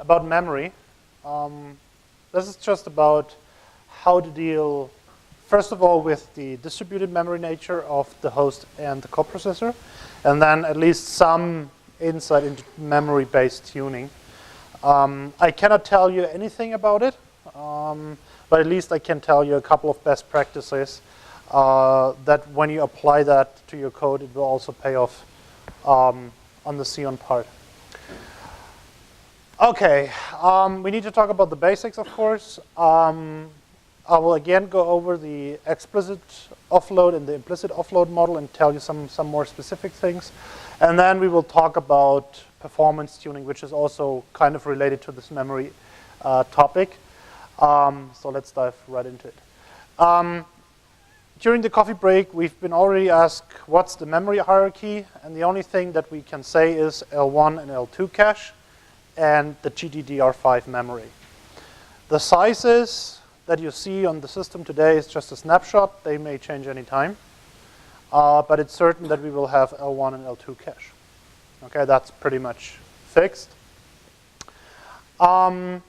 about memory. This is just about how to deal, first of all, with the distributed memory nature of the host and the coprocessor, and then at least some insight into memory-based tuning. I cannot tell you anything about it, but at least I can tell you a couple of best practices that when you apply that to your code, it will also pay off on the Xeon part. Okay, we need to talk about the basics, of course. I will again go over the explicit offload and the implicit offload model and tell you some more specific things. And then we will talk about performance tuning, which is also kind of related to this memory topic. So let's dive right into it. During the coffee break, we've been already asked what's the memory hierarchy, and the only thing that we can say is L1 and L2 cache and the GDDR5 memory. The sizes that you see on the system today is just a snapshot. They may change any time, but it's certain that we will have L1 and L2 cache. Okay, that's pretty much fixed. And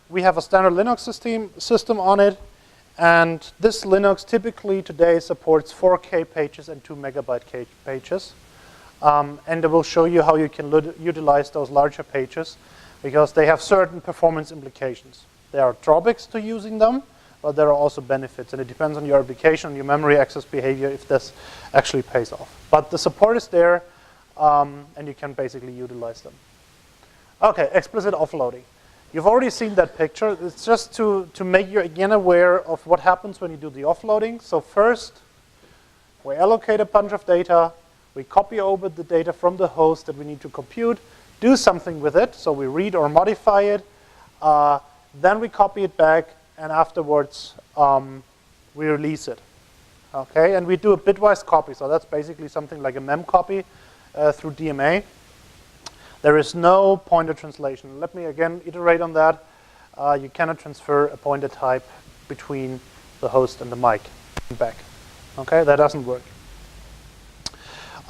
we have a standard Linux system on it. And this Linux typically today supports 4K pages and 2 megabyte pages. And I will show you how you can utilize those larger pages because they have certain performance implications. There are drawbacks to using them, but there are also benefits. And it depends on your application, your memory access behavior, if this actually pays off. But the support is there, and you can basically utilize them. Okay, explicit offloading. You've already seen that picture. It's just to make you again aware of what happens when you do the offloading. So first, we allocate a bunch of data. We copy over the data from the host that we need to compute, do something with it. So we read or modify it. Then we copy it back, and afterwards we release it. Okay, and we do a bitwise copy. So that's basically something like a mem copy through DMA. There is no pointer translation. Let me again iterate on that. You cannot transfer a pointer type between the host and the mic and back. Okay, that doesn't work.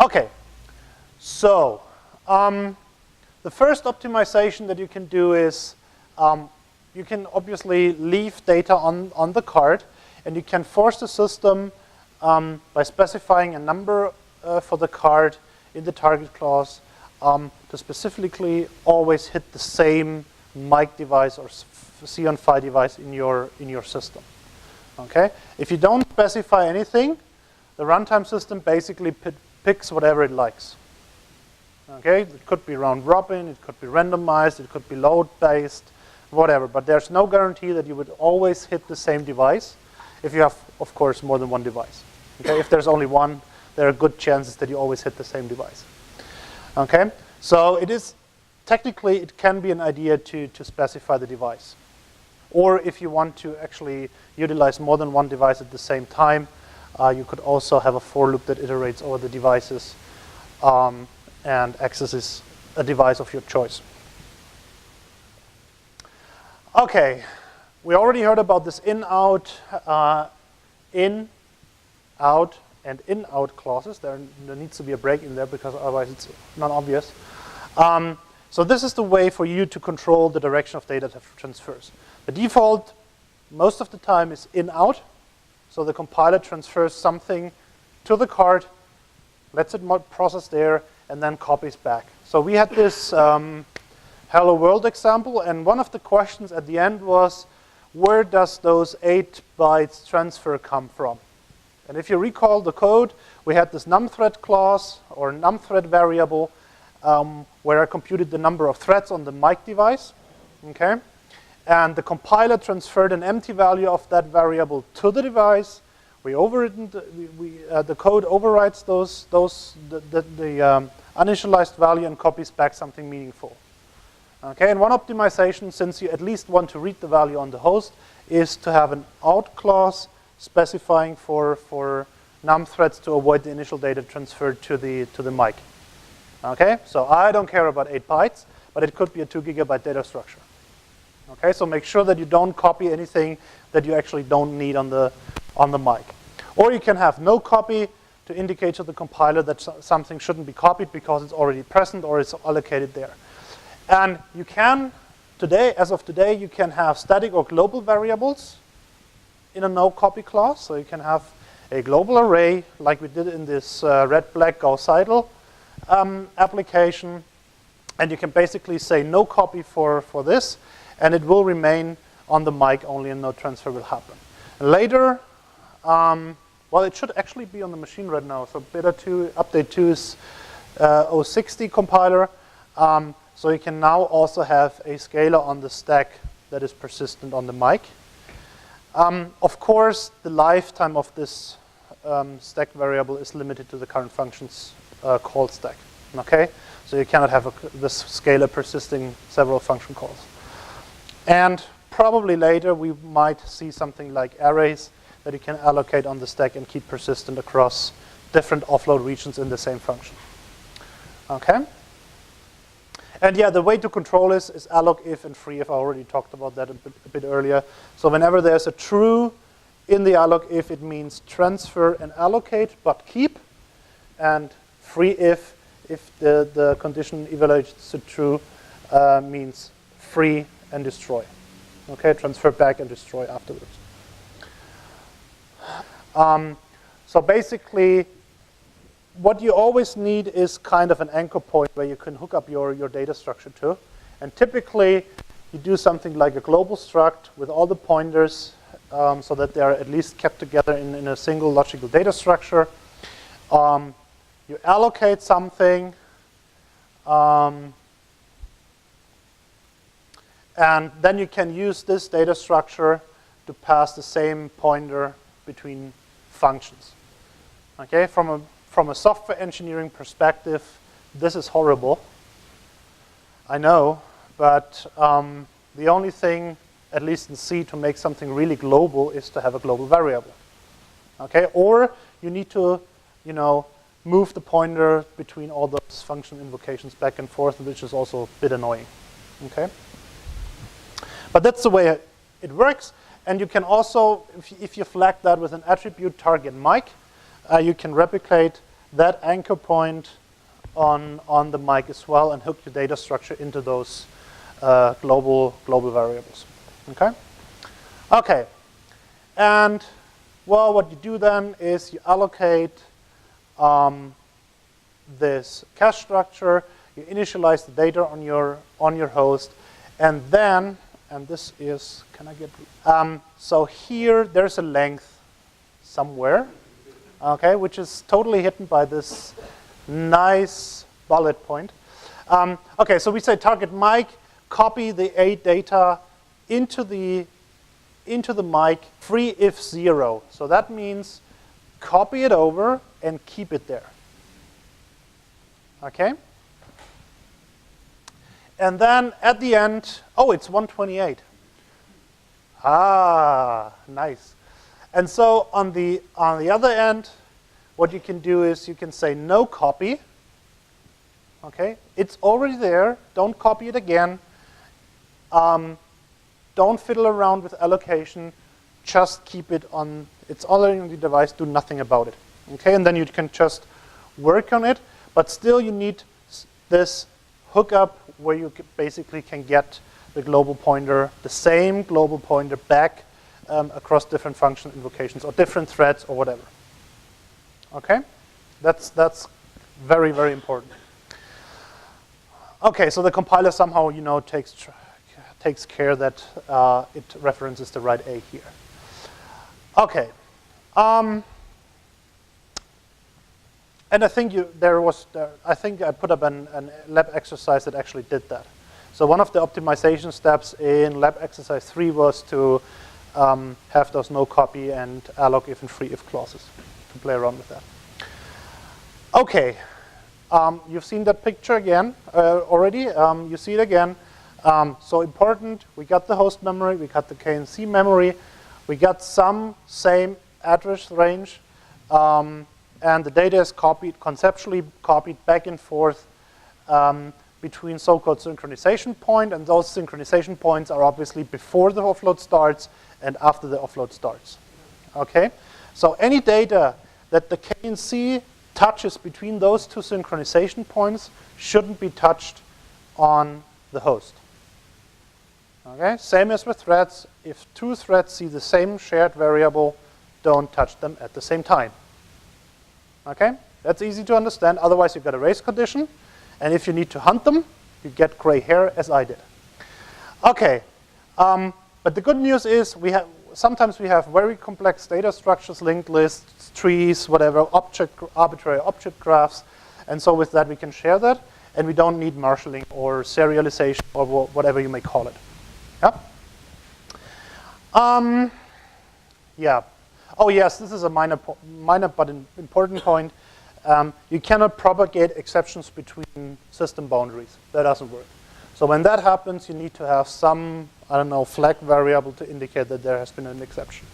Okay, so the first optimization that you can do is you can obviously leave data on the card, and you can force the system by specifying a number for the card in the target clause to specifically always hit the same mic device or Xeon Phi device in your system. Okay? If you don't specify anything, the runtime system basically picks whatever it likes. Okay? It could be round robin, it could be randomized, it could be load based, whatever. But there's no guarantee that you would always hit the same device if you have, of course, more than one device. Okay? If there's only one, there are good chances that you always hit the same device. Okay, so it is technically it can be an idea to specify the device, or if you want to actually utilize more than one device at the same time, you could also have a for loop that iterates over the devices and accesses a device of your choice. Okay, we already heard about this in-out, in-out, and in-out clauses. There needs to be a break in there because otherwise it's not obvious. So this is the way for you to control the direction of data transfers. The default, most of the time, is in-out. So the compiler transfers something to the card, lets it process there, and then copies back. So we had this Hello World example, and one of the questions at the end was, where does those 8 bytes transfer come from? And if you recall the code, we had this numthread clause or numthread variable where I computed the number of threads on the mic device. Okay? And the compiler transferred an empty value of that variable to the device. We overwritten the code overrides the initialized value and copies back something meaningful. Okay, and one optimization, since you at least want to read the value on the host, is to have an out clause specifying for num threads to avoid the initial data transferred to the mic. Okay, so I don't care about 8 bytes, but it could be a 2 gigabyte data structure. Okay, so make sure that you don't copy anything that you actually don't need on the mic. Or you can have no copy to indicate to the compiler that something shouldn't be copied because it's already present or it's allocated there. And you can, today, as of today, you can have static or global variables in a no-copy clause. So you can have a global array, like we did in this red-black Gauss-Seidel application. And you can basically say no copy for this, and it will remain on the mic only, and no transfer will happen. Later, well, it should actually be on the machine right now. So beta 2, update 2 is 060 compiler. So you can now also have a scalar on the stack that is persistent on the mic. Of course, the lifetime of this stack variable is limited to the current function's call stack. Okay, so you cannot have this scalar persisting several function calls. And probably later we might see something like arrays that you can allocate on the stack and keep persistent across different offload regions in the same function. Okay. And yeah, the way to control this is alloc, if, and free if. I already talked about that a bit earlier. So whenever there's a true in the alloc if, it means transfer and allocate, but keep. And free if the condition evaluates to true, means free and destroy. Okay, transfer back and destroy afterwards. So basically, what you always need is kind of an anchor point where you can hook up your data structure to. And typically, you do something like a global struct with all the pointers so that they are at least kept together in a single logical data structure. You allocate something. And then you can use this data structure to pass the same pointer between functions. Okay, from a software engineering perspective, this is horrible. I know, but the only thing, at least in C, to make something really global is to have a global variable. Okay, or you need to, move the pointer between all those function invocations back and forth, which is also a bit annoying. Okay, but that's the way it works. And you can also, if you flag that with an attribute target mic, you can replicate that anchor point on the mic as well and hook your data structure into those global variables. Okay? Okay. And, well, what you do then is you allocate this cache structure, you initialize the data on your host, and then, and this is, can I get, so here there's a length somewhere, okay, which is totally hidden by this nice bullet point. Okay, so we say target mic, copy the A data into the mic, free if 0. So that means copy it over and keep it there. Okay? And then at the end, oh, it's 128. Ah, nice. And so on the other end, what you can do is you can say no copy. Okay, it's already there. Don't copy it again. Don't fiddle around with allocation. Just keep it on. It's already on the device. Do nothing about it. Okay, and then you can just work on it. But still, you need this hookup where you basically can get the global pointer, the same global pointer back across different function invocations or different threads or whatever. Okay, that's very, very important. Okay, so the compiler somehow takes care that it references the right A here. Okay, and I think I think I put up an lab exercise that actually did that. So one of the optimization steps in lab exercise 3 was to have those no copy and alloc if and free if clauses to play around with that. Okay, you've seen that picture again already. You see it again. So important, we got the host memory, we got the KNC memory, we got some same address range, and the data is conceptually copied back and forth between so-called synchronization point, and those synchronization points are obviously before the offload starts and after the offload starts. Okay, so any data that the KNC touches between those two synchronization points shouldn't be touched on the host. Okay, same as with threads. If two threads see the same shared variable, don't touch them at the same time. Okay, that's easy to understand. Otherwise, you've got a race condition. And if you need to hunt them, you get gray hair, as I did. Okay, but the good news is sometimes we have very complex data structures, linked lists, trees, whatever, arbitrary object graphs. And so with that, we can share that. And we don't need marshalling or serialization or whatever you may call it. Yeah. Yeah. Oh yes, this is a minor but important point. You cannot propagate exceptions between system boundaries. That doesn't work. So when that happens, you need to have some, I don't know, flag variable to indicate that there has been an exception.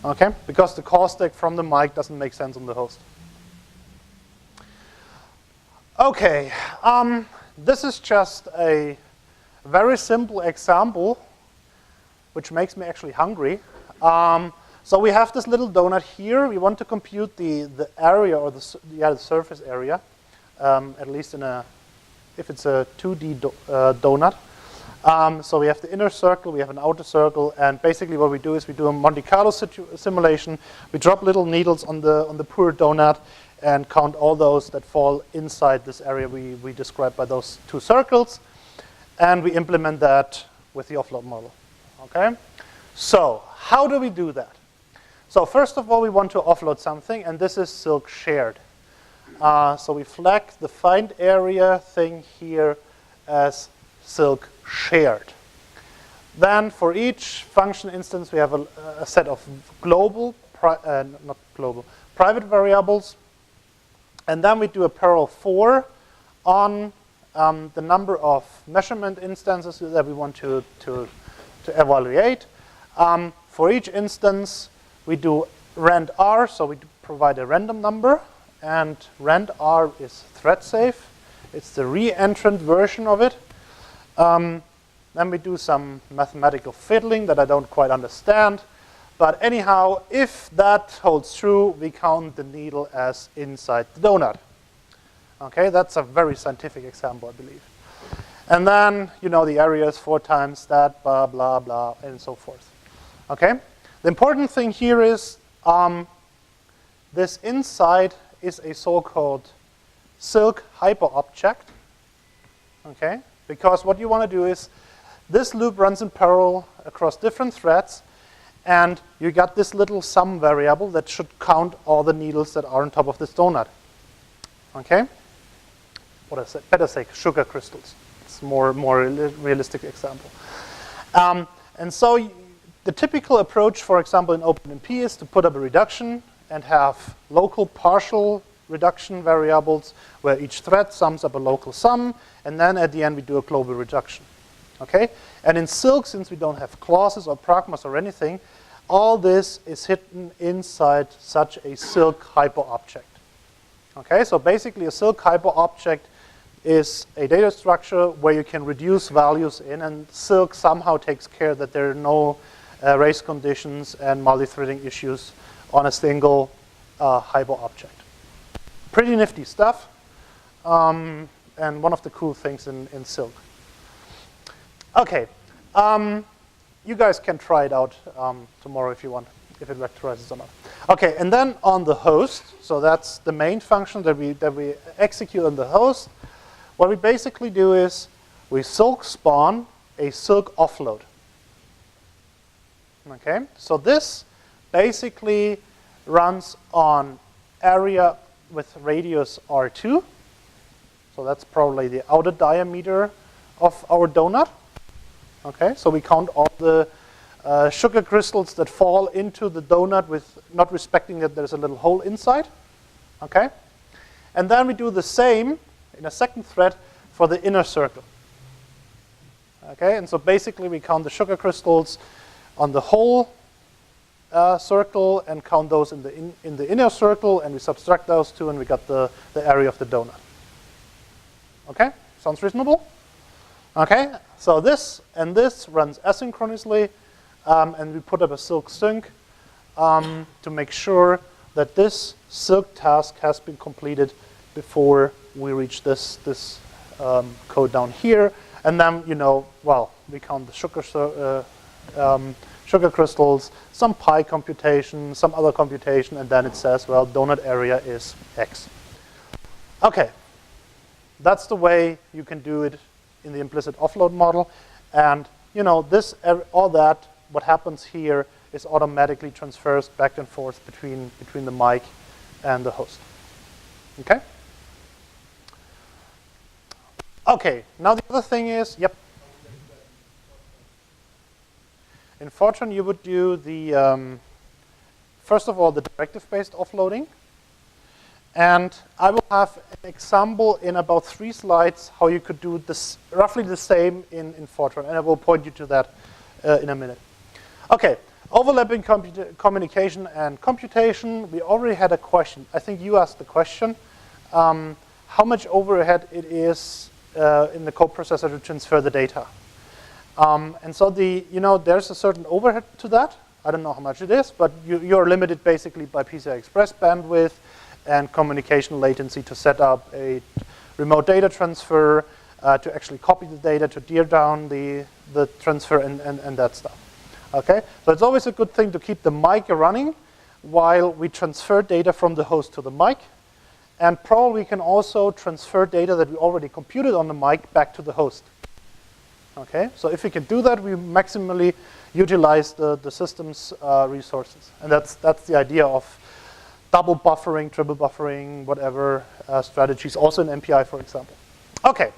Okay? Because the call stack from the mic doesn't make sense on the host. Okay. This is just a very simple example, which makes me actually hungry. So we have this little donut here. We want to compute the area or the surface area, at least if it's a 2D donut. So we have the inner circle, we have an outer circle, and basically what we do is we do a Monte Carlo simulation. We drop little needles on the poor donut and count all those that fall inside this area we described by those two circles, and we implement that with the offload model. Okay? So how do we do that? So first of all, we want to offload something, and this is Silk shared. So we flag the FindArea thing here as Silk shared. Then for each function instance, we have a set of private variables. And then we do a parallel for on the number of measurement instances that we want to evaluate. For each instance, we do rand_r, so we provide a random number, and rand_r is thread safe. It's the re-entrant version of it. Then we do some mathematical fiddling that I don't quite understand. But anyhow, if that holds true, we count the needle as inside the donut. Okay, that's a very scientific example, I believe. And then, you know, the area is 4 times that, blah, blah, blah, and so forth. Okay? The important thing here is this inside is a so-called Silk hyperobject. Okay? Because what you want to do is this loop runs in parallel across different threads, and you got this little sum variable that should count all the needles that are on top of this donut. Okay? What I said, better say sugar crystals. It's more realistic example. And so the typical approach, for example, in OpenMP is to put up a reduction and have local partial reduction variables where each thread sums up a local sum, and then at the end we do a global reduction. Okay? And in Silk, since we don't have clauses or pragmas or anything, all this is hidden inside such a Silk hyperobject. Okay? So basically a Silk hyperobject is a data structure where you can reduce values in, and Silk somehow takes care that there are no race conditions and multi-threading issues on a single hyperobject. Pretty nifty stuff, and one of the cool things in Silk. Okay, you guys can try it out tomorrow if you want, if it vectorizes or not. Okay, and then on the host, so that's the main function that we execute on the host. What we basically do is we Silk spawn a Silk offload. Okay, so this basically runs on area with radius R2. So that's probably the outer diameter of our donut. Okay, so we count all the sugar crystals that fall into the donut with not respecting that there's a little hole inside. Okay, and then we do the same in a second thread for the inner circle. Okay, and so basically we count the sugar crystals on the whole circle and count those in the inner circle, and we subtract those two, and we got the area of the donut. Okay, sounds reasonable? Okay, so this and this runs asynchronously, and we put up a Silk sync to make sure that this Silk task has been completed before we reach this code down here, And then, well, we count the sugar crystals, some pi computation, some other computation, and then it says, well, donut area is X. Okay, that's the way you can do it in the implicit offload model. And, all that, what happens here is automatically transfers back and forth between the mic and the host. Okay? Okay, now the other thing is, yep. In Fortran, you would do the, first of all, the directive-based offloading. And I will have an example in about 3 slides how you could do this, roughly the same in Fortran. And I will point you to that in a minute. Okay, overlapping communication and computation. We already had a question. I think you asked the question. How much overhead it is in the coprocessor to transfer the data. And so there's a certain overhead to that. I don't know how much it is, but you're limited basically by PCI Express bandwidth and communication latency to set up a remote data transfer, to actually copy the data, to tear down the transfer and that stuff. Okay, so it's always a good thing to keep the mic running while we transfer data from the host to the mic. And probably we can also transfer data that we already computed on the mic back to the host. Okay, so if we can do that, we maximally utilize the system's resources. And that's the idea of double buffering, triple buffering, whatever strategies, also in MPI, for example. Okay,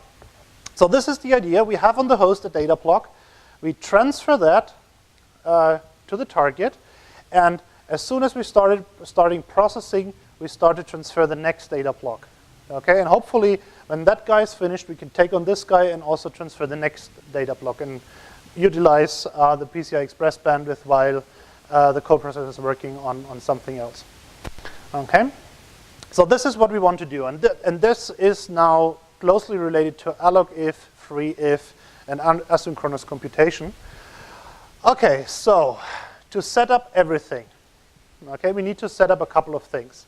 so this is the idea. We have on the host a data block. We transfer that to the target. And as soon as we starting processing, we start to transfer the next data block. Okay, and hopefully when that guy is finished, we can take on this guy and also transfer the next data block and utilize the PCI Express bandwidth while the coprocessor is working on something else. Okay, so this is what we want to do, and this is now closely related to alloc if, free if, and asynchronous computation. Okay, so to set up everything, okay, we need to set up a couple of things.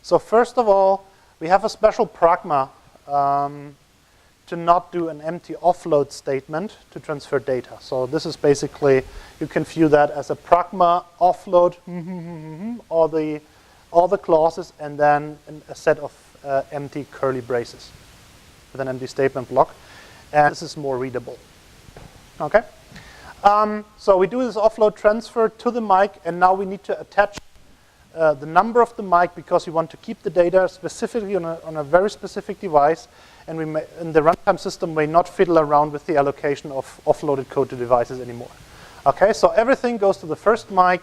So first of all, we have a special pragma to not do an empty offload statement to transfer data. So this is basically, you can view that as a pragma offload, all the clauses, and then a set of empty curly braces with an empty statement block. And this is more readable. Okay? So we do this offload transfer to the mic, and now we need to attach the number of the mic because we want to keep the data specifically on a very specific device, and in the runtime system may not fiddle around with the allocation of offloaded code to devices anymore. Okay, so everything goes to the first mic.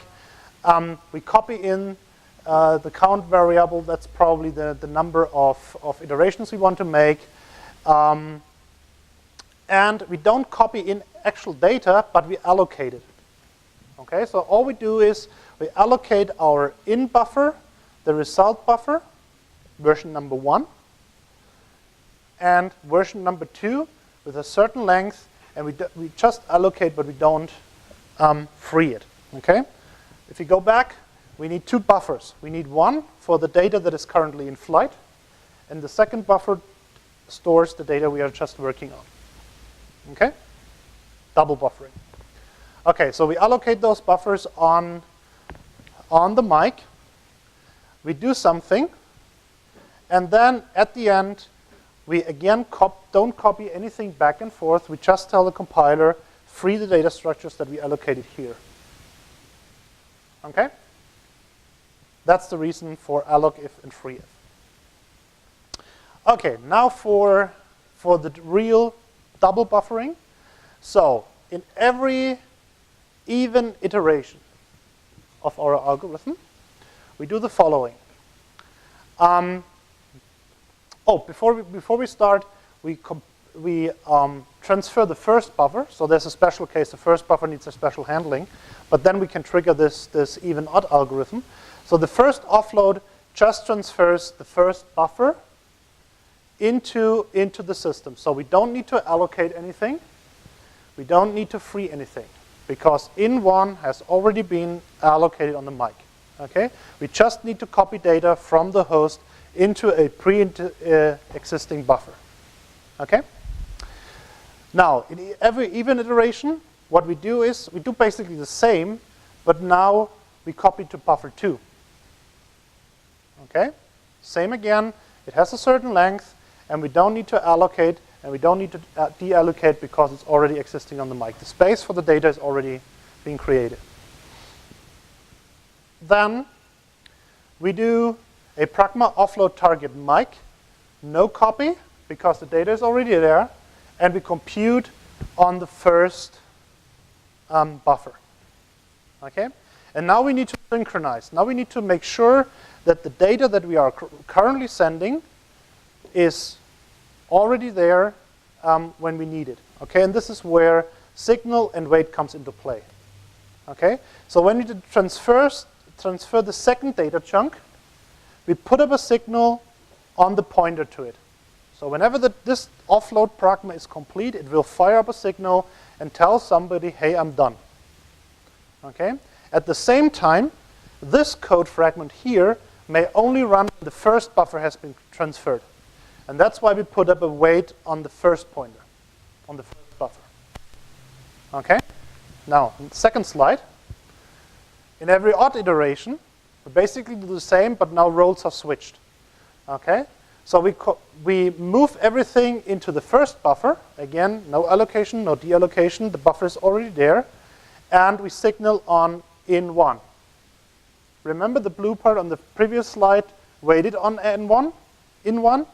We copy in the count variable. That's probably the number of iterations we want to make. And we don't copy in actual data, but we allocate it. Okay, so all we do is we allocate our in buffer, the result buffer, version number 1, and version number 2 with a certain length, and we just allocate, but we don't free it. Okay, if you go back, we need 2 buffers. We need one for the data that is currently in flight, and the second buffer stores the data we are just working on. Okay, double buffering. Okay, so we allocate those buffers on the mic. We do something, and then at the end, we again don't copy anything back and forth. We just tell the compiler, free the data structures that we allocated here. Okay? That's the reason for alloc if and free if. Okay, now for the real double buffering. So in every even iteration of our algorithm, we do the following. Before we start, we transfer the first buffer. So there's a special case. The first buffer needs a special handling, but then we can trigger this even odd algorithm. So the first offload just transfers the first buffer into the system. So we don't need to allocate anything. We don't need to free anything, because in1 has already been allocated on the mic. Okay? We just need to copy data from the host into a pre-existing buffer. Okay? Now, in every even iteration, what we do is we do basically the same, but now we copy to buffer 2. Okay? Same again. It has a certain length, and we don't need to allocate, and we don't need to deallocate because it's already existing on the mic. The space for the data is already being created. Then we do a pragma offload target mic, no copy, because the data is already there, and we compute on the first buffer. Okay? And now we need to synchronize. Now we need to make sure that the data that we are currently sending is already there when we need it. Okay? And this is where signal and wait comes into play. Okay? So when we transfer the second data chunk, we put up a signal on the pointer to it. So whenever this offload pragma is complete, it will fire up a signal and tell somebody, hey, I'm done. Okay? At the same time, this code fragment here may only run when the first buffer has been transferred. And that's why we put up a wait on the first pointer, on the first buffer. Okay? Now, second slide. In every odd iteration, we basically do the same, but now roles are switched. Okay? So we move everything into the first buffer. Again, no allocation, no deallocation. The buffer is already there. And we signal on in 1. Remember the blue part on the previous slide waited on in 1?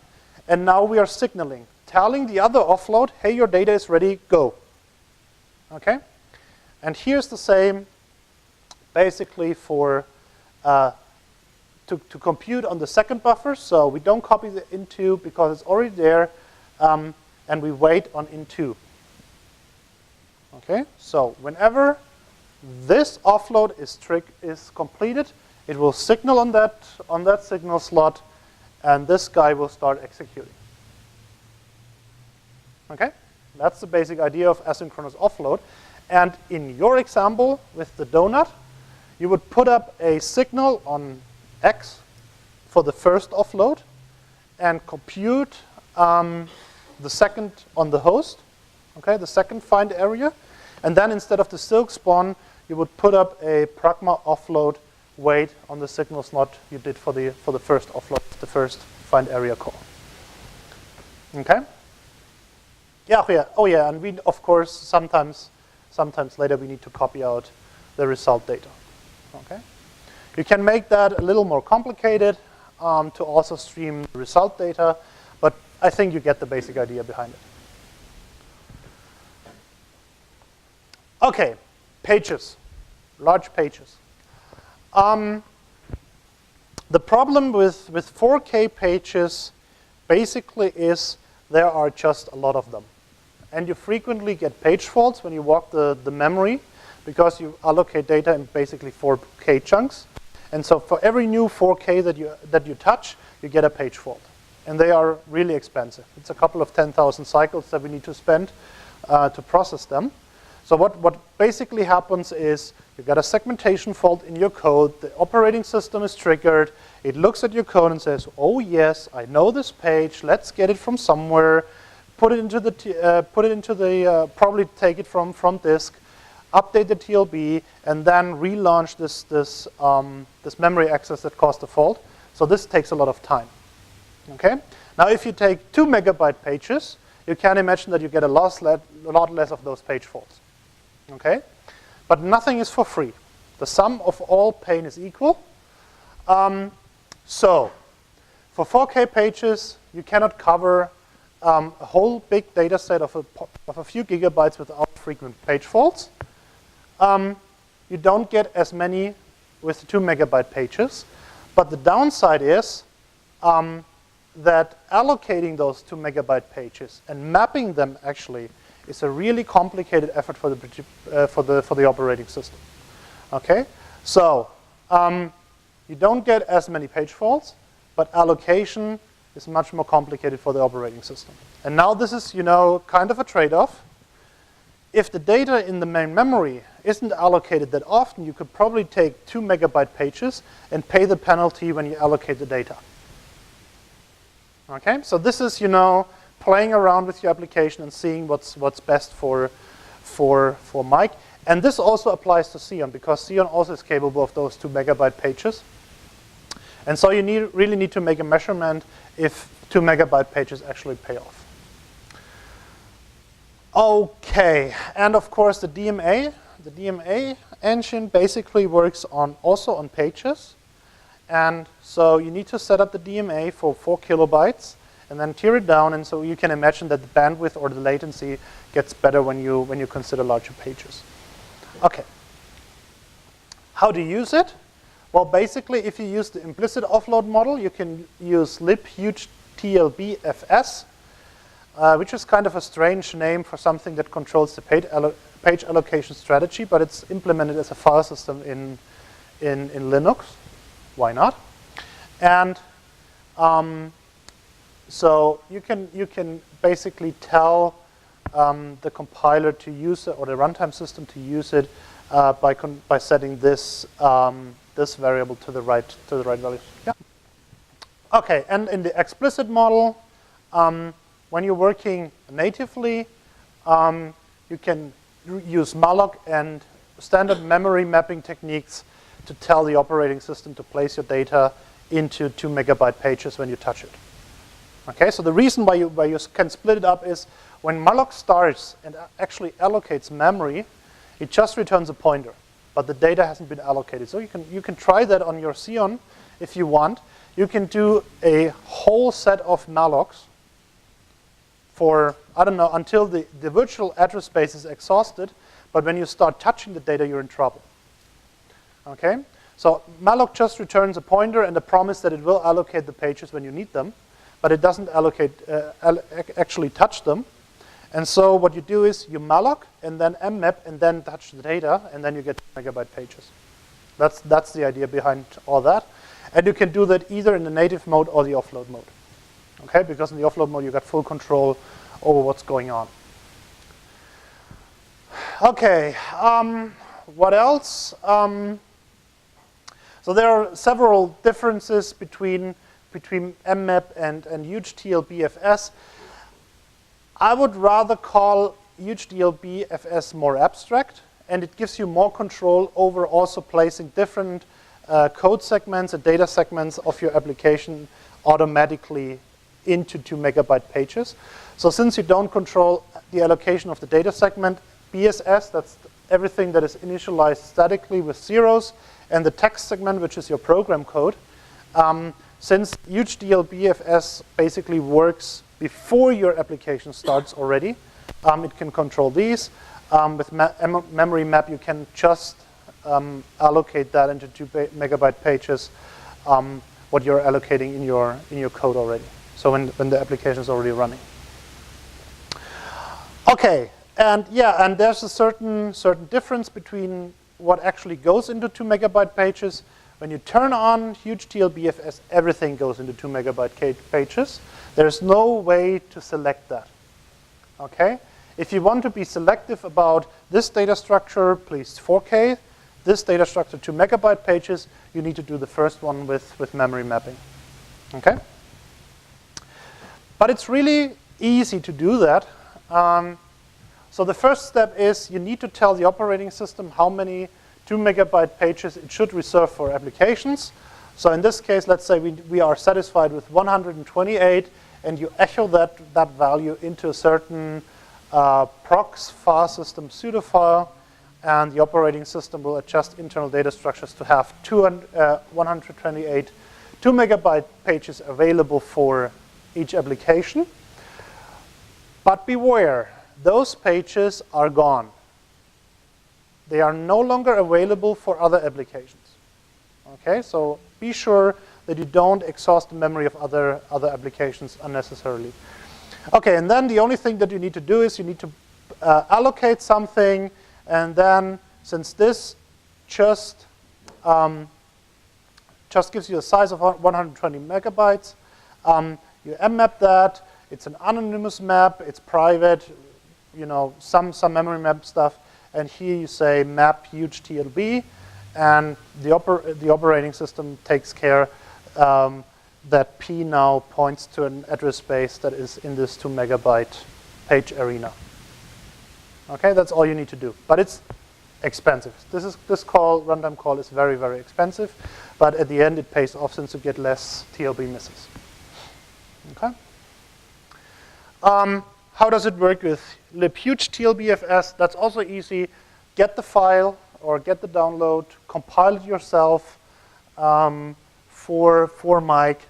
And now we are signaling, telling the other offload, hey, your data is ready, go. Okay? And here's the same basically for to compute on the second buffer. So we don't copy the in2 because it's already there, and we wait on in2. Okay? So whenever this offload is completed, it will signal on that signal slot, and this guy will start executing. Okay? That's the basic idea of asynchronous offload. And in your example with the donut, you would put up a signal on X for the first offload and compute the second on the host, okay, the second FindArea. And then instead of the silk spawn, you would put up a pragma offload wait on the signal slot you did for the first offload, the first FindArea call. Okay? Yeah, oh yeah, and we of course sometimes later we need to copy out the result data. Okay? You can make that a little more complicated to also stream result data, but I think you get the basic idea behind it. Okay, pages, large pages. The problem with 4K pages basically is there are just a lot of them. And you frequently get page faults when you walk the memory because you allocate data in basically 4K chunks. And so for every new 4K that you touch, you get a page fault. And they are really expensive. It's a couple of 10,000 cycles that we need to spend to process them. So what basically happens is you got a segmentation fault in your code. The operating system is triggered. It looks at your code and says, oh yes, I know this page. Let's get it from somewhere. Put it into the probably take it from disk, update the TLB, and then relaunch this memory access that caused the fault. So this takes a lot of time. Okay. Now, if you take 2 megabyte pages, you can imagine that you get a lot less of those page faults. Okay? But nothing is for free. The sum of all pain is equal. So, for 4K pages, you cannot cover a whole big data set of a few gigabytes without frequent page faults. You don't get as many with 2 megabyte pages. But the downside is that allocating those 2 megabyte pages and mapping them actually is a really complicated effort for the operating system. Okay, so you don't get as many page faults, but allocation is much more complicated for the operating system. And now this is, kind of a trade-off. If the data in the main memory isn't allocated that often, you could probably take 2 megabyte pages and pay the penalty when you allocate the data. Okay, so this is, playing around with your application and seeing what's best for Mike. And this also applies to Xeon, because Xeon also is capable of those 2 megabyte pages. And so you really need to make a measurement if 2 megabyte pages actually pay off. Okay, and of course the DMA engine basically works also on pages. And so you need to set up the DMA for 4 kilobytes and then tear it down, and so you can imagine that the bandwidth or the latency gets better when you consider larger pages. Okay. How to use it? Well, basically, if you use the implicit offload model, you can use libhugeTLBFS, which is kind of a strange name for something that controls the page allocation strategy, but it's implemented as a file system in Linux. Why not? And so you can basically tell the compiler to use it, or the runtime system to use it by setting this this variable to the right value. Yeah. Okay, and in the explicit model, when you're working natively, you can use malloc and standard memory mapping techniques to tell the operating system to place your data into 2 megabyte pages when you touch it. Okay, so the reason why you can split it up is when malloc starts and actually allocates memory, it just returns a pointer, but the data hasn't been allocated. So you can try that on your Xeon if you want. You can do a whole set of mallocs for, I don't know, until the virtual address space is exhausted, but when you start touching the data, you're in trouble. Okay, so malloc just returns a pointer and a promise that it will allocate the pages when you need them, but it doesn't actually touch them. And so what you do is you malloc and then mmap and then touch the data, and then you get 2 megabyte pages. That's the idea behind all that. And you can do that either in the native mode or the offload mode. Okay, because in the offload mode you got full control over what's going on. Okay, what else? So there are several differences between mmap and hugeTLBFS. I would rather call hugeTLBFS more abstract, and it gives you more control over also placing different code segments and data segments of your application automatically into 2 megabyte pages. So since you don't control the allocation of the data segment, BSS, that's everything that is initialized statically with zeros, and the text segment, which is your program code, since hugeTLBFS basically works before your application starts already, it can control these. With memory map, you can just allocate that into 2 megabyte pages, what you're allocating in your code already. So when the application is already running. Okay, and yeah, and there's a certain difference between what actually goes into 2 megabyte pages. When you turn on hugeTLBFS, everything goes into 2 megabyte pages. There's no way to select that. Okay? If you want to be selective about this data structure, please 4K, this data structure 2 megabyte pages, you need to do the first one with memory mapping. Okay? But it's really easy to do that. So the first step is you need to tell the operating system how many 2 megabyte pages it should reserve for applications. So in this case, let's say we are satisfied with 128, and you echo that value into a certain prox file system pseudofile, and the operating system will adjust internal data structures to have 128 2 megabyte pages available for each application. But beware, those pages are gone. They are no longer available for other applications. Okay, so be sure that you don't exhaust the memory of other applications unnecessarily. Okay, and then the only thing that you need to do is you need to allocate something, and then since this just gives you a size of 120 megabytes, you mmap that. It's an anonymous map. It's private. You know, some memory map stuff. And here you say map hugeTLB, and the operating system takes care that P now points to an address space that is in this 2 megabyte page arena. Okay, that's all you need to do. But it's expensive. This call, runtime call, is very, very expensive. But at the end, it pays off since you get less TLB misses. Okay. How does it work with libhuge TLBFS? That's also easy. Get the file or get the download, compile it yourself for Mike.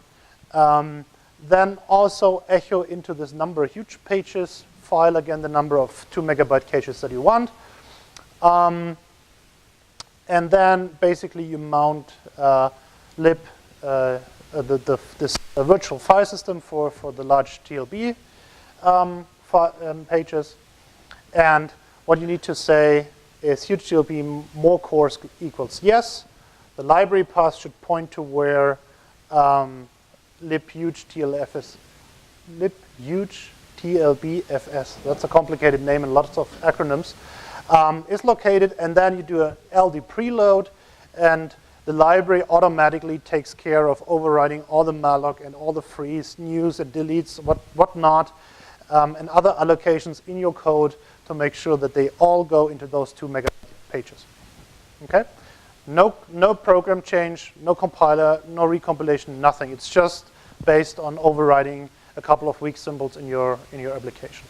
Then also echo into this number of huge pages file again the number of 2 megabyte caches that you want. And then basically you mount this virtual file system for the large TLB pages. And what you need to say is huge TLB more cores equals yes. The library path should point to where libhuge TLBFS, that's a complicated name and lots of acronyms, is located. And then you do a LD preload, and the library automatically takes care of overriding all the malloc and all the frees, news and deletes, whatnot, and other allocations in your code to make sure that they all go into those 2 megabyte pages. Okay? No program change, no compiler, no recompilation, nothing. It's just based on overriding a couple of weak symbols in your application.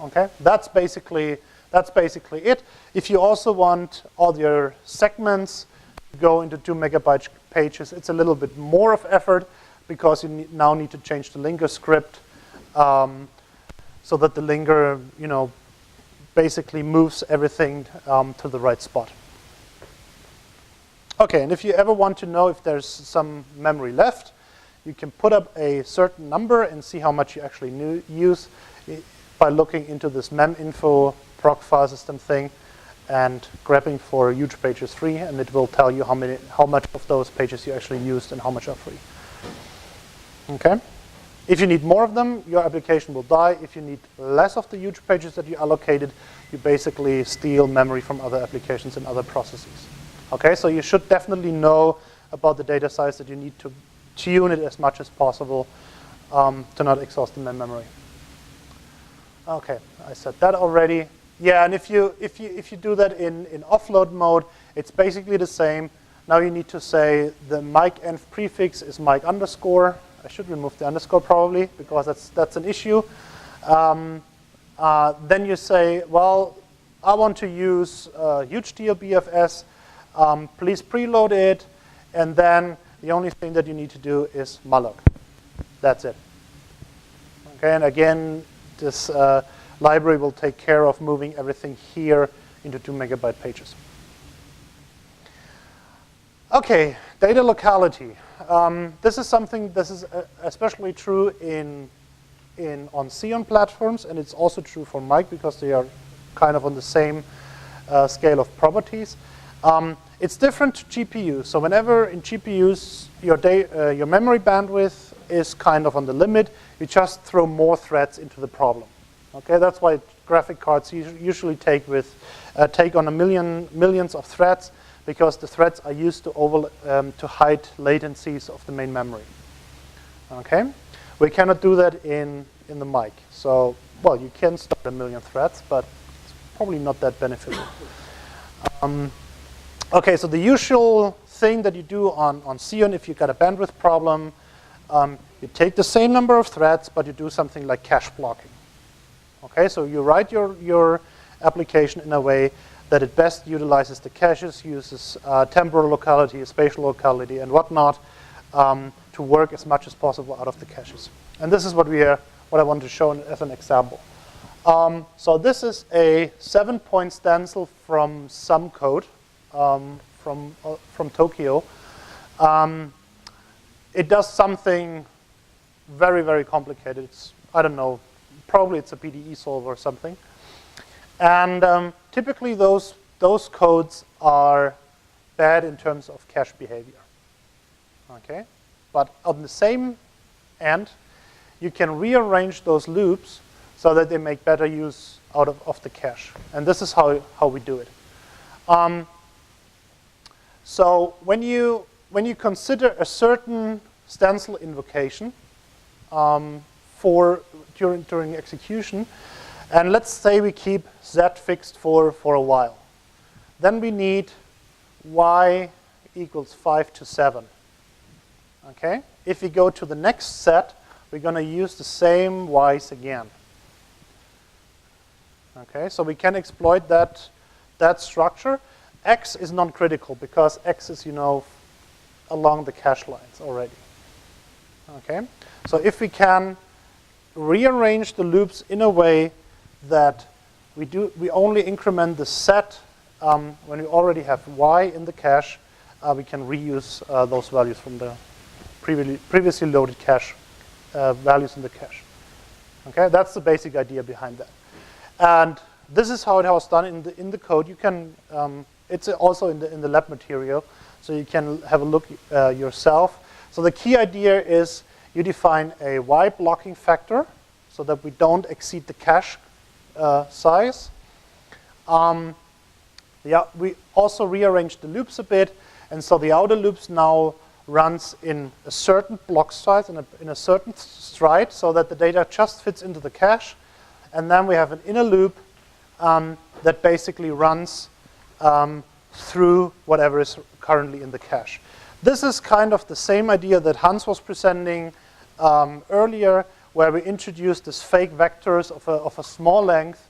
Okay? That's basically it. If you also want all your segments to go into 2 megabyte pages, it's a little bit more of effort because you now need to change the linker script so that the linker, basically moves everything to the right spot. Okay, and if you ever want to know if there's some memory left, you can put up a certain number and see how much you actually use by looking into this meminfo proc file system thing and grabbing for huge pages free, and it will tell you how much of those pages you actually used and how much are free. Okay? If you need more of them, your application will die. If you need less of the huge pages that you allocated, you basically steal memory from other applications and other processes. Okay, so you should definitely know about the data size that you need to tune it as much as possible to not exhaust the memory. Okay, I said that already. Yeah, and if you do that in offload mode, it's basically the same. Now you need to say the mikenv prefix is mike underscore. I should remove the underscore probably because that's an issue. Then you say, well, I want to use huge TLBFS. Please preload it, and then the only thing that you need to do is malloc. That's it. Okay, and again, this library will take care of moving everything here into 2 megabyte pages. Okay, data locality. This is something. This is especially true on Xeon platforms, and it's also true for Mike because they are kind of on the same scale of properties. It's different to GPUs. So whenever in GPUs your memory bandwidth is kind of on the limit, you just throw more threads into the problem. Okay, that's why graphic cards usually take on millions of threads, because the threads are used to hide latencies of the main memory. Okay, we cannot do that in the mic. So, well, you can start 1 million threads, but it's probably not that beneficial. Okay, so the usual thing that you do on Xeon if you've got a bandwidth problem, you take the same number of threads, but you do something like cache blocking. Okay, so you write your application in a way that it best utilizes the caches, uses temporal locality, spatial locality, and whatnot to work as much as possible out of the caches. And this is what I want to show as an example. So this is a 7-point stencil from some code from Tokyo. It does something very, very complicated. It's, I don't know, probably it's a PDE solver or something. And typically those codes are bad in terms of cache behavior. Okay? But on the same end, you can rearrange those loops so that they make better use out of the cache. And this is how we do it. So when you when you consider a certain stencil invocation during execution, and let's say we keep z fixed for a while, then we need y equals 5 to 7. Okay? If we go to the next set, we're going to use the same y's again. Okay, so we can exploit that structure. X is non-critical because X is, along the cache lines already. Okay, so if we can rearrange the loops in a way that we only increment the set when we already have y in the cache, we can reuse those values from the previously loaded cache values in the cache. Okay, that's the basic idea behind that. And this is how it was done in the code. You can it's also in the lab material, so you can have a look yourself. So the key idea is you define a y blocking factor so that we don't exceed the cache size. We also rearranged the loops a bit, and so the outer loops now runs in a certain block size, in a certain stride, so that the data just fits into the cache. And then we have an inner loop that basically runs through whatever is currently in the cache. This is kind of the same idea that Hans was presenting earlier, where we introduced this fake vectors of a small length.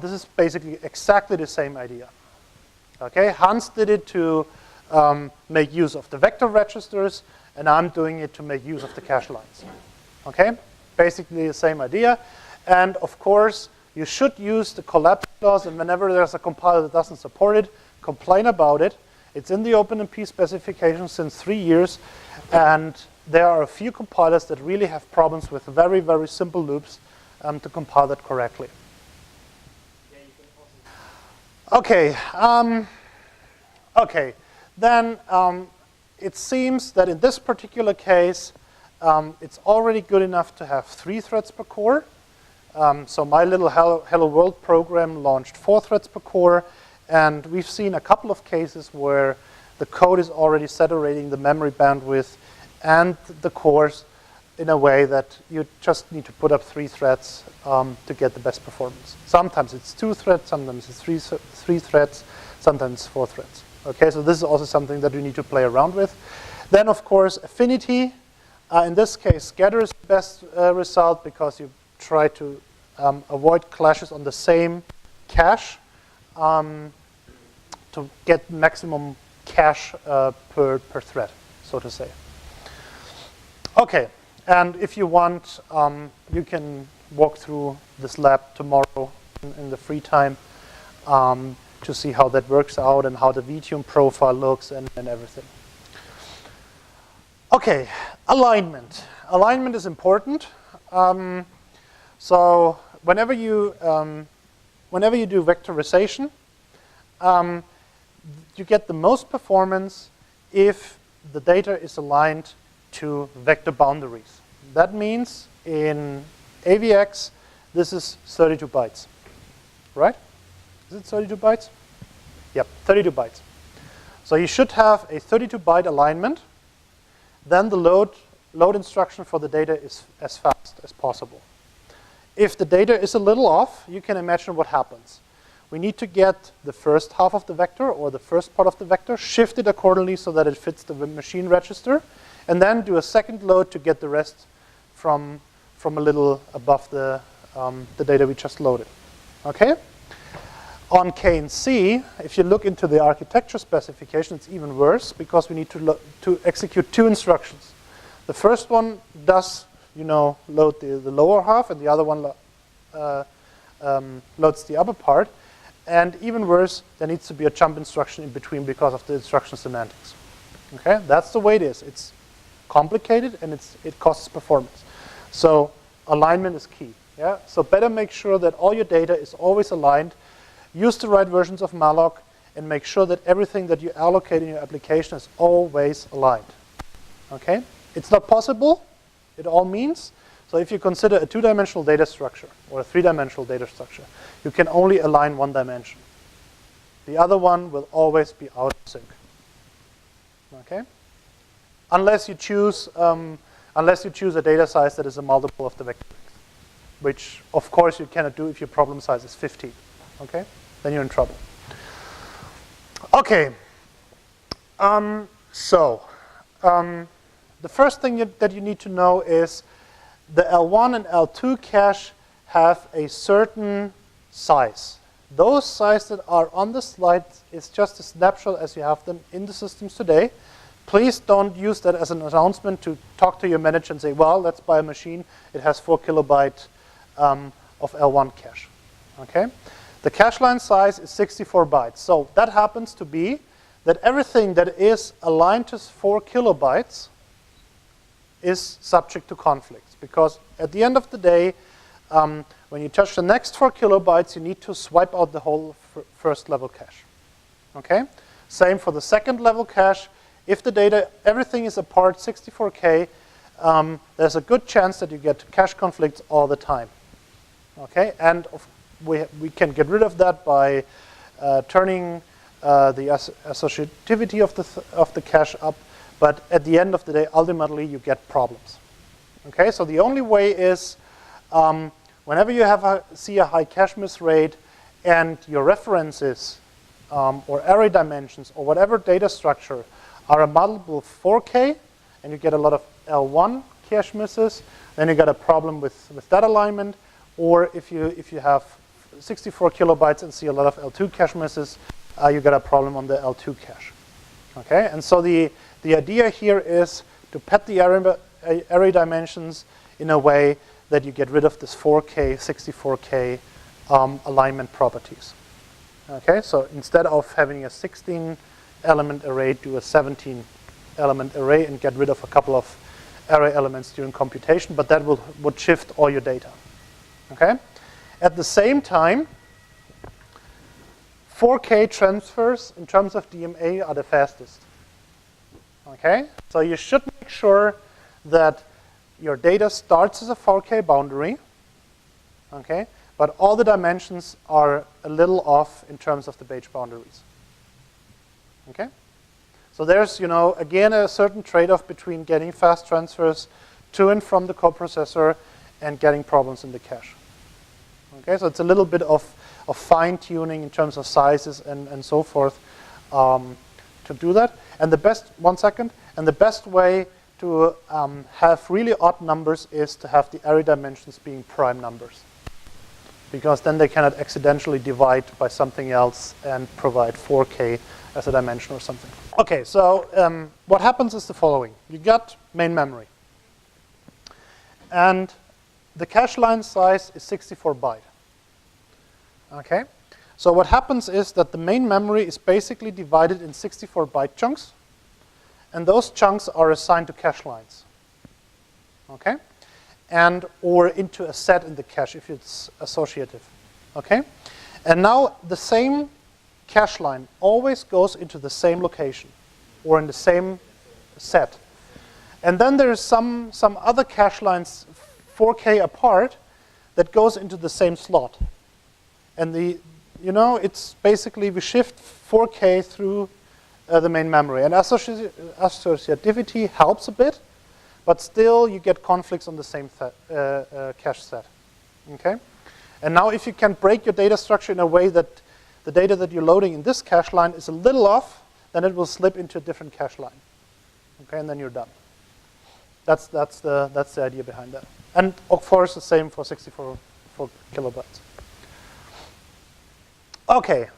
This is basically exactly the same idea. Okay, Hans did it to make use of the vector registers, and I'm doing it to make use of the cache lines. Okay, basically the same idea. And of course, you should use the collapse clause, and whenever there's a compiler that doesn't support it, complain about it. It's in the OpenMP specification since 3 years, and there are a few compilers that really have problems with very, very simple loops to compile that correctly. Okay, okay. Then it seems that in this particular case, it's already good enough to have 3 threads per core. So my little Hello World program launched 4 threads per core, and we've seen a couple of cases where the code is already saturating the memory bandwidth and the cores in a way that you just need to put up 3 threads to get the best performance. Sometimes it's 2 threads, sometimes it's 3 threads, sometimes 4 threads. Okay, so this is also something that you need to play around with. Then, of course, affinity. In this case, scatter is the best result because you try to avoid clashes on the same cache to get maximum cache per thread, so to say. Okay, and if you want, you can walk through this lab tomorrow in the free time to see how that works out and how the VTune profile looks and everything. Okay, alignment. Alignment is important. So whenever you do vectorization, you get the most performance if the data is aligned to vector boundaries. That means in AVX, this is 32 bytes, right? Is it 32 bytes? Yep, 32 bytes. So you should have a 32-byte alignment. Then the load instruction for the data is as fast as possible. If the data is a little off, you can imagine what happens. We need to get the first half of the vector or the first part of the vector shifted accordingly so that it fits the machine register, and then do a second load to get the rest from a little above the data we just loaded. Okay? On K and C, if you look into the architecture specification, it's even worse because we need to execute 2 instructions. The first one does, load the lower half, and the other one loads the upper part. And even worse, there needs to be a jump instruction in between because of the instruction semantics. Okay, that's the way it is. It's complicated and it costs performance. So alignment is key. Yeah. So better make sure that all your data is always aligned. Use the right versions of malloc and make sure that everything that you allocate in your application is always aligned. Okay? It's not possible, it all means. So if you consider a 2-dimensional data structure or a 3-dimensional data structure, you can only align 1 dimension. The other one will always be out of sync. Okay? unless you choose a data size that is a multiple of the vector length, which of course you cannot do if your problem size is 15. Okay, then you're in trouble. Okay, the first thing that you need to know is the L1 and L2 cache have a certain size. Those sizes that are on the slide is just a snapshot as you have them in the systems today. Please don't use that as an announcement to talk to your manager and say, well, let's buy a machine. It has 4 kilobytes of L1 cache. Okay? The cache line size is 64 bytes. So that happens to be that everything that is aligned to 4 kilobytes is subject to conflicts. Because at the end of the day, when you touch the next 4 kilobytes, you need to swipe out the whole first level cache. Okay? Same for the second level cache. If the data, everything is apart 64K, there's a good chance that you get cache conflicts all the time. Okay? And we can get rid of that by turning the associativity of the cache up. But at the end of the day, ultimately, you get problems. Okay? So the only way is whenever you see a high cache miss rate and your references or array dimensions or whatever data structure are a multiple of 4K and you get a lot of L1 cache misses, then you got a problem with that alignment. Or if you have 64 kilobytes and see a lot of L2 cache misses, you got a problem on the L2 cache. Okay, and so the idea here is to pad the array dimensions in a way that you get rid of this 4K, 64K alignment properties. Okay, so instead of having a 16-element array, do a 17-element array and get rid of a couple of array elements during computation, but that would shift all your data. Okay, at the same time, 4K transfers in terms of DMA are the fastest. Okay, so you should make sure that your data starts as a 4K boundary, okay, but all the dimensions are a little off in terms of the page boundaries. Okay, so there's, again, a certain trade-off between getting fast transfers to and from the coprocessor and getting problems in the cache. Okay, so it's a little bit of fine-tuning in terms of sizes and so forth to do that. And the best way to have really odd numbers is to have the array dimensions being prime numbers, because then they cannot accidentally divide by something else and provide 4K as a dimension or something. Okay, so what happens is the following. You got main memory. And the cache line size is 64 byte. Okay, so what happens is that the main memory is basically divided in 64 byte chunks, and those chunks are assigned to cache lines. Okay, or into a set in the cache if it's associative. Okay, and now the same cache line always goes into the same location or in the same set. And then there's some other cache lines 4K apart that goes into the same slot. And it's basically we shift 4K through the main memory. And associativity helps a bit, but still you get conflicts on the same cache set. Okay? And now if you can break your data structure in a way that the data that you're loading in this cache line is a little off, then it will slip into a different cache line. Okay, and then you're done. That's the idea behind that. And of course the same for 64 kilobytes. Okay,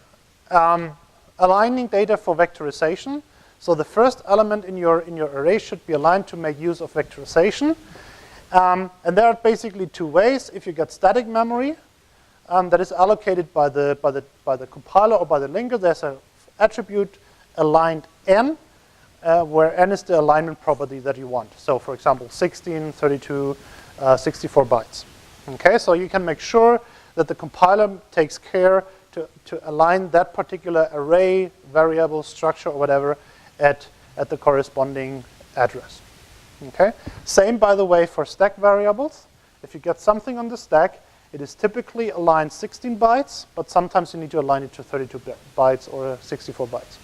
aligning data for vectorization. So the first element in your array should be aligned to make use of vectorization. And there are basically two ways. If you get static memory that is allocated by the compiler or by the linker, there's an attribute aligned n, where n is the alignment property that you want. So for example, 16, 32, 64 bytes. Okay, so you can make sure that the compiler takes care to align that particular array, variable, structure, or whatever at the corresponding address. Okay. Same, by the way, for stack variables. If you get something on the stack, it is typically aligned 16 bytes, but sometimes you need to align it to 32 bytes or 64 bytes.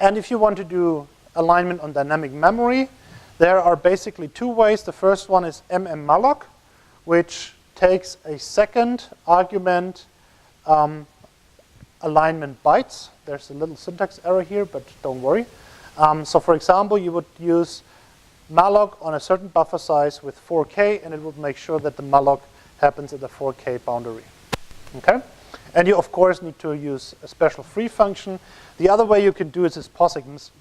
And if you want to do alignment on dynamic memory, there are basically two ways. The first one is mmap, which takes a second argument alignment bytes. There's a little syntax error here, but don't worry. So for example, you would use malloc on a certain buffer size with 4K, and it would make sure that the malloc happens at the 4K boundary. Okay? And you, of course, need to use a special free function. The other way you can do it is POSIX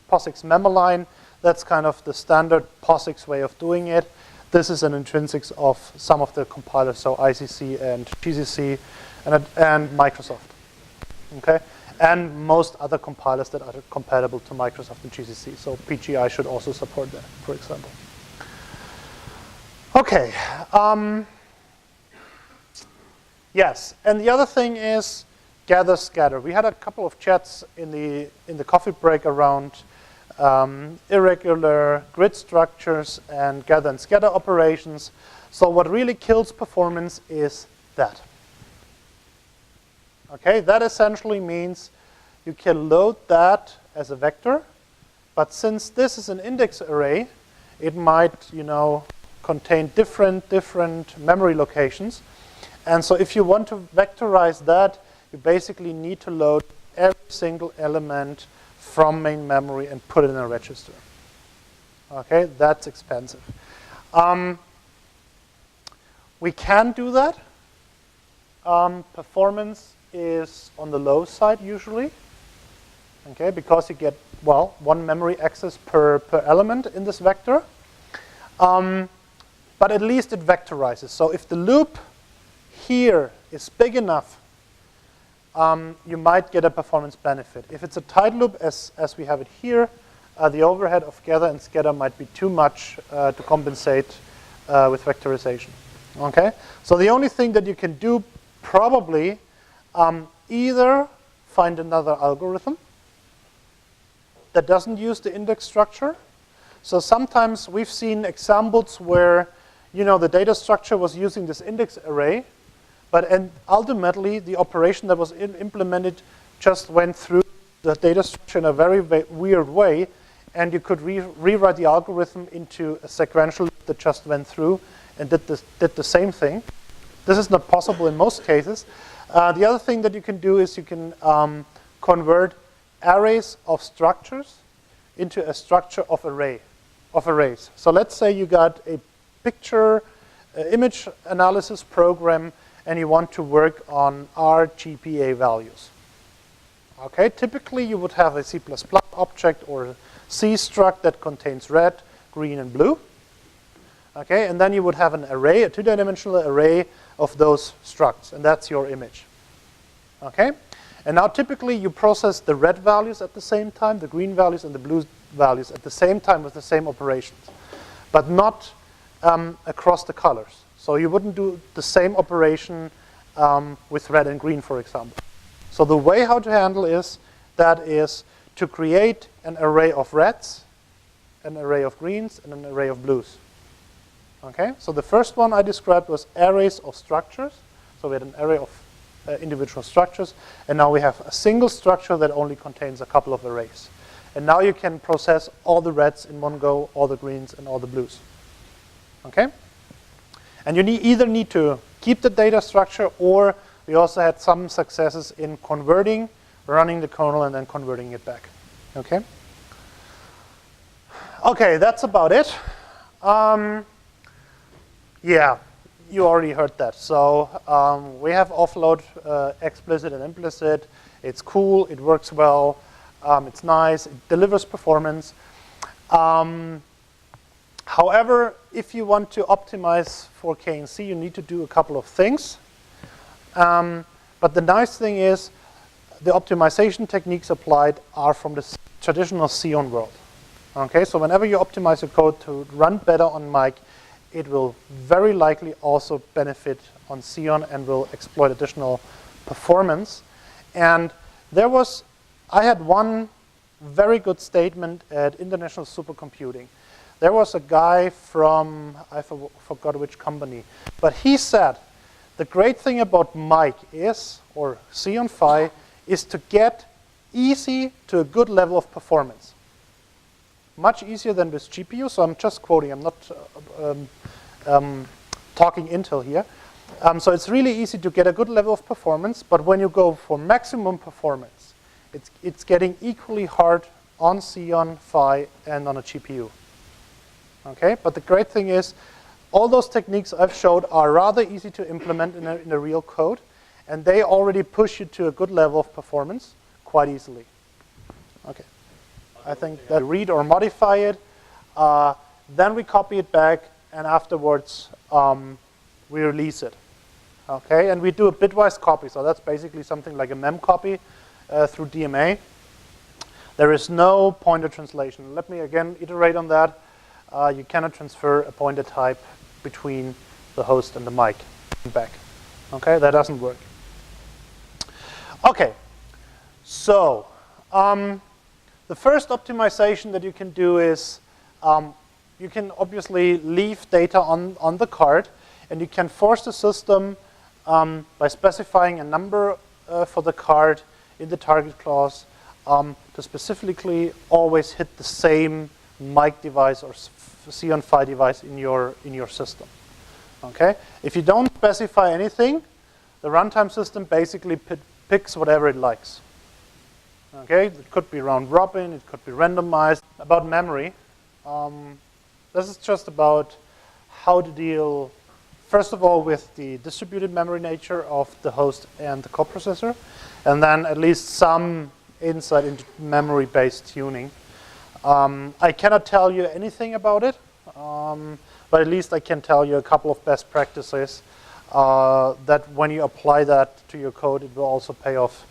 memoline. That's kind of the standard POSIX way of doing it. This is an intrinsics of some of the compilers, so ICC and GCC and Microsoft. Okay? And most other compilers that are compatible to Microsoft and GCC. So PGI should also support that, for example. Okay. Yes, and the other thing is gather, scatter. We had a couple of chats in the coffee break around irregular grid structures and gather and scatter operations. So what really kills performance is that. Okay, that essentially means you can load that as a vector, but since this is an index array, it might, contain different memory locations. And so if you want to vectorize that, you basically need to load every single element from main memory and put it in a register. Okay, that's expensive. We can do that. Performance is on the low side usually, okay, because you get, well, one memory access per element in this vector. But at least it vectorizes. So if the loop here is big enough, you might get a performance benefit. If it's a tight loop, as we have it here, the overhead of gather and scatter might be too much to compensate with vectorization. Okay, so the only thing that you can do probably either find another algorithm that doesn't use the index structure. So sometimes we've seen examples where the data structure was using this index array, but ultimately the operation that was implemented just went through the data structure in a very weird way, and you could rewrite the algorithm into a sequential loop that just went through and did the same thing. This is not possible in most cases. The other thing that you can do is you can convert arrays of structures into a structure of arrays. So let's say you got a picture image analysis program and you want to work on RGBA values. Okay, typically you would have a C++ object or a C struct that contains red, green, and blue. Okay, and then you would have an array, a two-dimensional array of those structs, and that's your image. Okay, and now typically you process the red values at the same time, the green values and the blue values at the same time with the same operations, but not across the colors. So you wouldn't do the same operation with red and green, for example. So the way how to handle that is to create an array of reds, an array of greens, and an array of blues. Okay, so the first one I described was arrays of structures. So we had an array of individual structures, and now we have a single structure that only contains a couple of arrays. And now you can process all the reds in one go, all the greens, and all the blues. Okay? And you either need to keep the data structure, or we also had some successes in converting, running the kernel, and then converting it back. Okay? Okay, that's about it. Yeah, you already heard that. So we have offload explicit and implicit. It's cool, it works well, it's nice, it delivers performance. However, if you want to optimize for K and C, you need to do a couple of things. But the nice thing is the optimization techniques applied are from the traditional Xeon world. Okay, so whenever you optimize your code to run better on mic, it will very likely also benefit on Xeon and will exploit additional performance. And I had one very good statement at International Supercomputing. There was a guy from, I forgot which company, but he said, the great thing about mic is, or Xeon Phi, is to get easy to a good level of performance. Much easier than with GPU, so I'm just quoting, I'm not talking Intel here. So it's really easy to get a good level of performance, but when you go for maximum performance, it's getting equally hard on Xeon, Phi, and on a GPU. Okay, but the great thing is, all those techniques I've showed are rather easy to implement in a real code, and they already push you to a good level of performance quite easily. Okay, I think that we read or modify it, then we copy it back, and afterwards we release it. Okay, and we do a bitwise copy, so that's basically something like a mem copy through DMA. There is no pointer translation. Let me again iterate on that. You cannot transfer a pointer type between the host and the mic and back. Okay, that doesn't work. Okay, so the first optimization that you can do is you can obviously leave data on the card, and you can force the system by specifying a number for the card in the target clause to specifically always hit the same mic device or Xeon Phi device in your system. Okay? If you don't specify anything, the runtime system basically picks whatever it likes. Okay? It could be round robin, it could be randomized. About memory, this is just about how to deal, first of all, with the distributed memory nature of the host and the coprocessor, and then at least some insight into memory-based tuning. I cannot tell you anything about it, but at least I can tell you a couple of best practices that when you apply that to your code, it will also pay off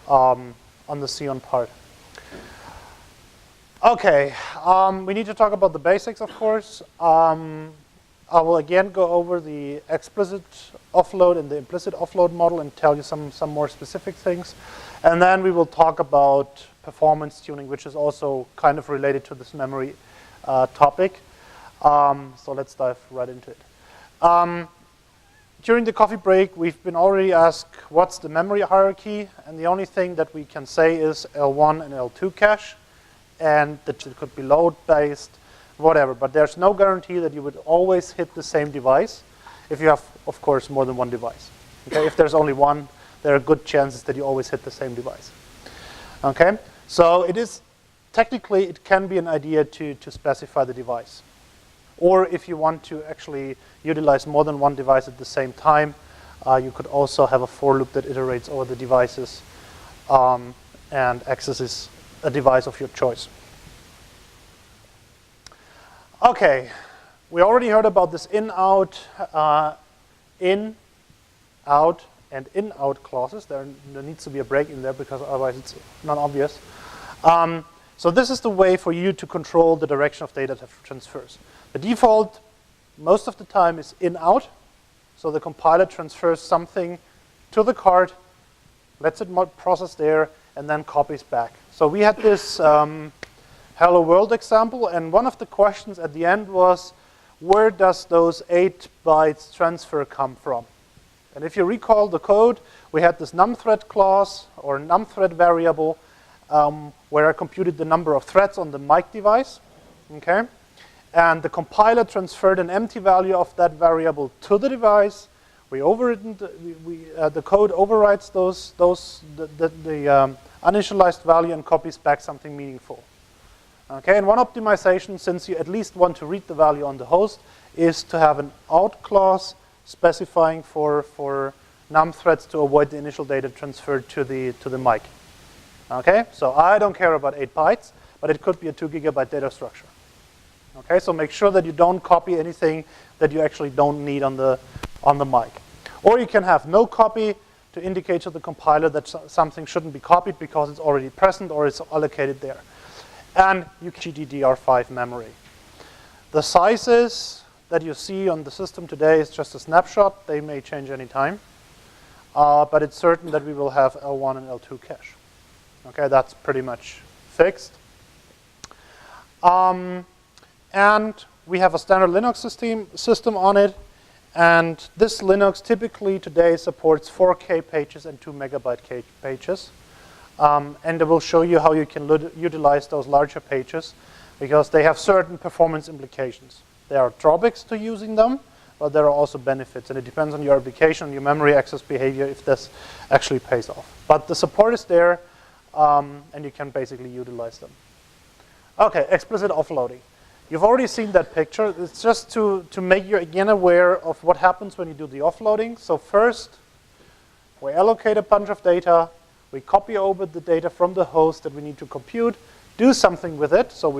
on the Xeon part. Okay, we need to talk about the basics, of course. I will again go over the explicit offload and the implicit offload model and tell you some more specific things. And then we will talk about performance tuning, which is also kind of related to this memory topic. So let's dive right into it. During the coffee break, we've been already asked what's the memory hierarchy, and the only thing that we can say is L1 and L2 cache, and that it could be load-based, whatever. But there's no guarantee that you would always hit the same device if you have, of course, more than one device. Okay? If there's only one, there are good chances that you always hit the same device. Okay? So it is, technically, it can be an idea to specify the device. Or if you want to actually utilize more than one device at the same time, you could also have a for loop that iterates over the devices and accesses a device of your choice. Okay, we already heard about this in-out, in-out, and in-out clauses. There needs to be a break in there because otherwise it's not obvious. So this is the way for you to control the direction of data transfers. The default, most of the time, is in-out. So the compiler transfers something to the card, lets it process there, and then copies back. So we had this Hello World example, and one of the questions at the end was, where does those 8 bytes transfer come from? And if you recall the code, we had this numThread clause or numThread variable where I computed the number of threads on the mic device. Okay? And the compiler transferred an empty value of that variable to the device. We overwritten the code overrides the uninitialized value and copies back something meaningful. Okay, and one optimization, since you at least want to read the value on the host, is to have an out clause specifying for num threads to avoid the initial data transferred to the mic. Okay, so I don't care about 8 bytes, but it could be a 2 gigabyte data structure. Okay, so make sure that you don't copy anything that you actually don't need on the mic. Or you can have no copy to indicate to the compiler that something shouldn't be copied because it's already present or it's allocated there. And you can GDDR5 memory. The sizes that you see on the system today is just a snapshot. They may change any time. But it's certain that we will have L1 and L2 cache. Okay, that's pretty much fixed. And we have a standard Linux system on it. And this Linux typically today supports 4K pages and 2 megabyte pages. And it will show you how you can utilize those larger pages, because they have certain performance implications. There are drawbacks to using them, but there are also benefits, and it depends on your application, your memory access behavior, if this actually pays off. But the support is there, and you can basically utilize them. Okay, explicit offloading. You've already seen that picture. It's just to make you again aware of what happens when you do the offloading. So first, we allocate a bunch of data, we copy over the data from the host that we need to compute, do something with it. So we